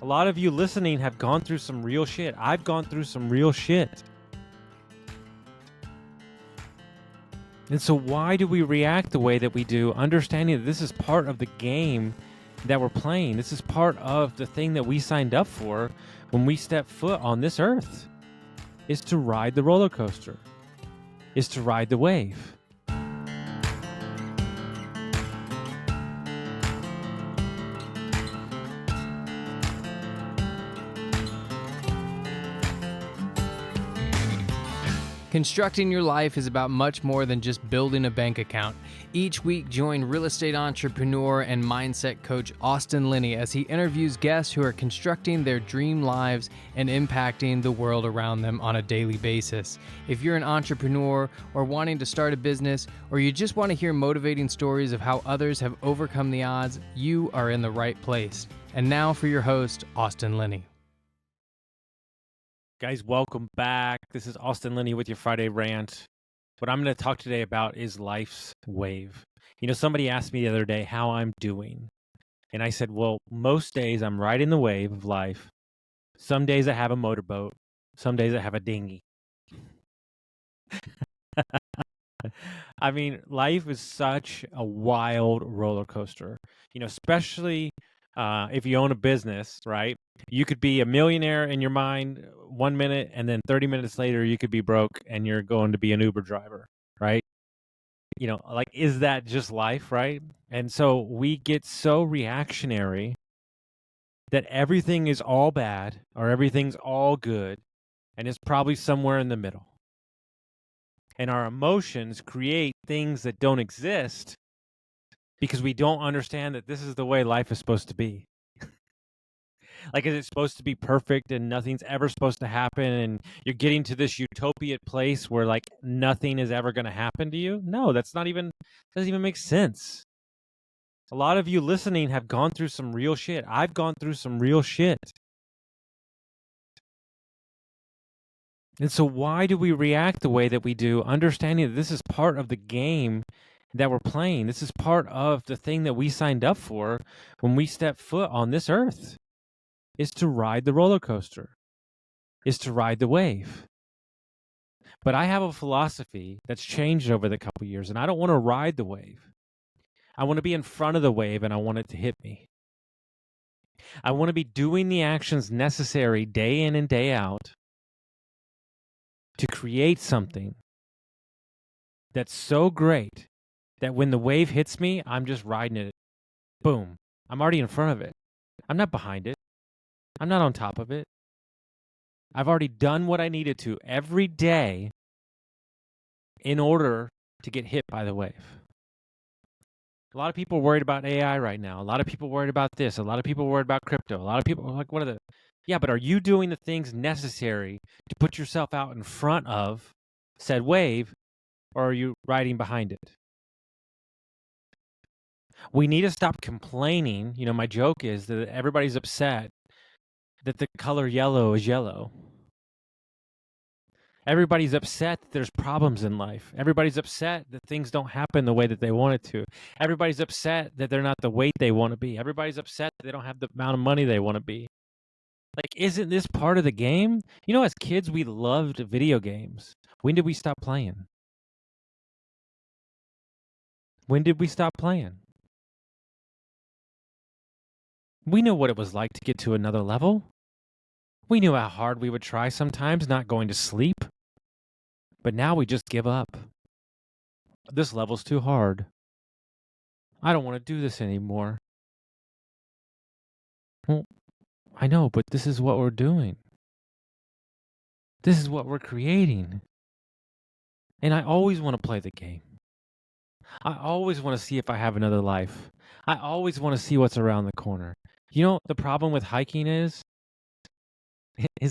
A lot of you listening have gone through some real shit. I've gone through some real shit. And so why do we react the way that we do, understanding that this is part of the game that we're playing? This is part of the thing that we signed up for when we step foot on this earth, is to ride the roller coaster, is to ride the wave. Constructing your life is about much more than just building a bank account. Each week, join real estate entrepreneur and mindset coach Austin Linney as he interviews guests who are constructing their dream lives and impacting the world around them on a daily basis. If you're an entrepreneur or wanting to start a business, or you just want to hear motivating stories of how others have overcome the odds, you are in the right place. And now for your host, Austin Linney. Guys, welcome back. This is Austin Linney with your Friday Rant. What I'm going to talk today about is life's wave. You know, somebody asked me the other day how I'm doing. And I said, well, most days I'm riding the wave of life. Some days I have a motorboat. Some days I have a dinghy. I mean, life is such a wild roller coaster, you know, especially if you own a business, right? You could be a millionaire in your mind 1 minute, and then 30 minutes later, you could be broke and you're going to be an Uber driver, right? You know, like, is that just life, right? And so we get so reactionary that everything is all bad or everything's all good, and it's probably somewhere in the middle. And our emotions create things that don't exist because we don't understand that this is the way life is supposed to be. Like, is it supposed to be perfect and nothing's ever supposed to happen and you're getting to this utopia place where like nothing is ever going to happen to you? No, doesn't even make sense. A lot of you listening have gone through some real shit. I've gone through some real shit. And so why do we react the way that we do, understanding that this is part of the game that we're playing? This is part of the thing that we signed up for when we step foot on this earth, is to ride the roller coaster, is to ride the wave. But I have a philosophy that's changed over the couple years, and I don't want to ride the wave. I want to be in front of the wave, and I want it to hit me. I want to be doing the actions necessary day in and day out to create something that's so great that when the wave hits me, I'm just riding it. Boom. I'm already in front of it. I'm not behind it. I'm not on top of it. I've already done what I needed to every day in order to get hit by the wave. A lot of people are worried about AI right now. A lot of people are worried about this. A lot of people are worried about crypto. A lot of people are like, yeah, but are you doing the things necessary to put yourself out in front of said wave, or are you riding behind it? We need to stop complaining. You know, my joke is that everybody's upset that the color yellow is yellow. Everybody's upset that there's problems in life. Everybody's upset that things don't happen the way that they want it to. Everybody's upset that they're not the weight they want to be. Everybody's upset that they don't have the amount of money they want to be. Like, isn't this part of the game? You know, as kids, we loved video games. When did we stop playing? When did we stop playing? We knew what it was like to get to another level. We knew how hard we would try sometimes not going to sleep. But now we just give up. This level's too hard. I don't want to do this anymore. Well, I know, but this is what we're doing. This is what we're creating. And I always want to play the game. I always want to see if I have another life. I always want to see what's around the corner. You know, the problem with hiking is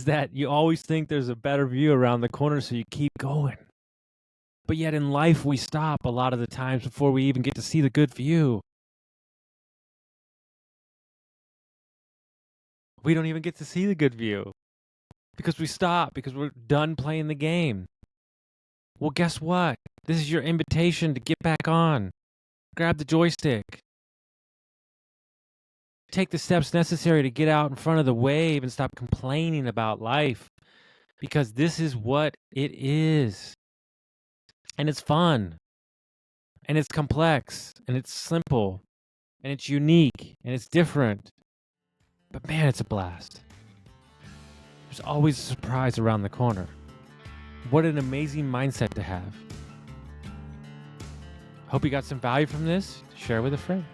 that you always think there's a better view around the corner, so you keep going. But yet in life, we stop a lot of the times before we even get to see the good view. We don't even get to see the good view because we stop, because we're done playing the game. Well, guess what? This is your invitation to get back on. Grab the joystick. take the steps necessary to get out in front of the wave and stop complaining about life, because this is what it is. And it's fun. And it's complex. And it's simple. And it's unique. And it's different. But man, it's a blast. There's always a surprise around the corner. What an amazing mindset to have. Hope you got some value from this. Share with a friend.